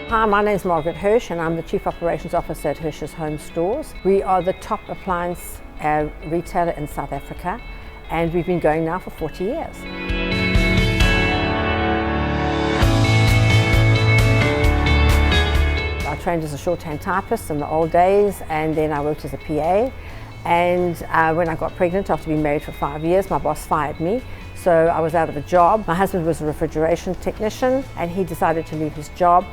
Hi, my name is Margaret Hirsch and I'm the Chief Operations Officer at Hirsch's Homestores. We are the top appliance retailer in South Africa and we've been going now for 40 years. I trained as a shorthand typist in the old days, and then I worked as a PA. And when I got pregnant after being married for 5 years, my boss fired me. So I was out of a job. My husband was a refrigeration technician and he decided to leave his job.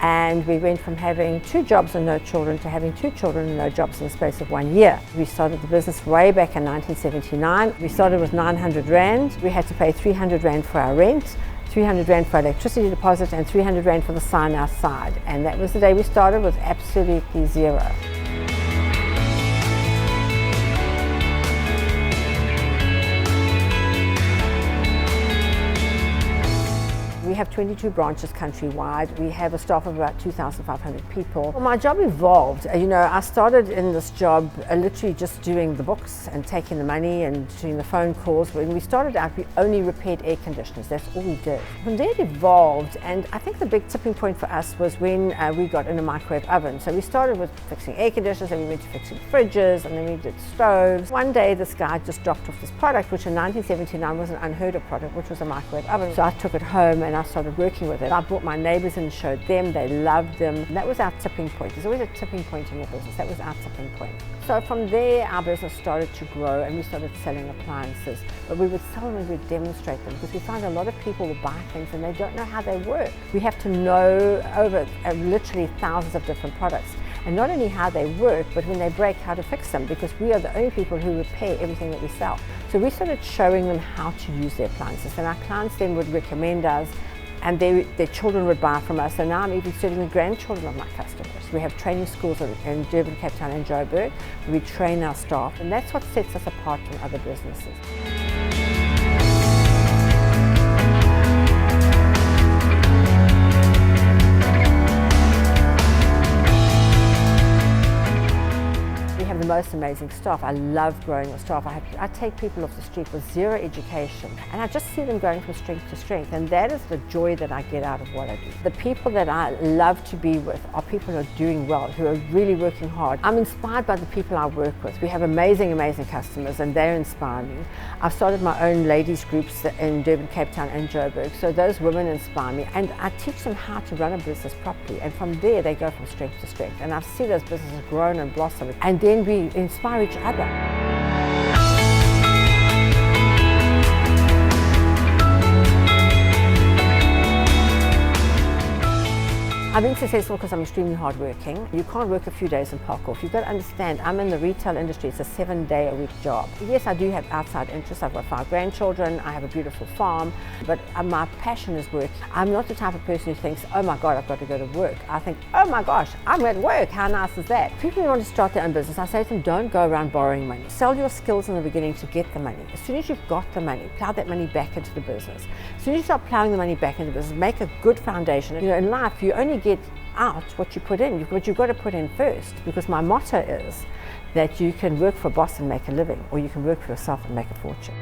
And we went from having 2 jobs and no children to having 2 children and no jobs in the space of 1 year. We started the business way back in 1979. We started with 900 Rand. We had to pay 300 Rand for our rent, 300 Rand for electricity deposit and 300 Rand for the sign outside. And that was the day we started with absolutely zero. We have 22 branches countrywide. We have a staff of about 2,500 people. Well, my job evolved. I started in this job literally just doing the books and taking the money and doing the phone calls. When we started out, we only repaired air conditioners. That's all we did. From there it evolved, and I think the big tipping point for us was when we got in a microwave oven. So we started with fixing air conditioners, and we went to fixing fridges, and then we did stoves. One day this guy just dropped off this product, which in 1979 was an unheard of product, which was a microwave oven. So I took it home and I started working with it. I brought my neighbors in and showed them, they loved them. And that was our tipping point. There's always a tipping point in your business. That was our tipping point. So from there, our business started to grow and we started selling appliances. But we would sell them and we'd demonstrate them because we found a lot of people will buy things and they don't know how they work. We have to know over literally thousands of different products. And not only how they work, but when they break, how to fix them, because we are the only people who repair everything that we sell. So we started showing them how to use their appliances, and our clients then would recommend us, and their children would buy from us. And now I'm even serving the grandchildren of my customers. We have training schools in Durban, Cape Town and Joburg. We train our staff, and that's what sets us apart from other businesses. The most amazing staff. I love growing with staff. I take people off the street with zero education and I just see them going from strength to strength, and that is the joy that I get out of what I do. The people that I love to be with are people who are doing well, who are really working hard. I'm inspired by the people I work with. We have amazing customers and they inspire me. I've started my own ladies groups in Durban, Cape Town and Joburg, so those women inspire me, and I teach them how to run a business properly, and from there they go from strength to strength, and I've seen those businesses grow and blossom, and then we inspire each other. I've been successful because I'm extremely hardworking. You can't work a few days and park off. You've got to understand, I'm in the retail industry. It's a 7-day-a-week job. Yes, I do have outside interests. I've got 5 grandchildren. I have a beautiful farm. But my passion is work. I'm not the type of person who thinks, oh my God, I've got to go to work. I think, oh my gosh, I'm at work. How nice is that? People who want to start their own business, I say to them, don't go around borrowing money. Sell your skills in the beginning to get the money. As soon as you've got the money, plow that money back into the business. As soon as you start plowing the money back into the business, make a good foundation. In life, you only get out what you put in, but you've got to put in first, because my motto is that you can work for a boss and make a living, or you can work for yourself and make a fortune.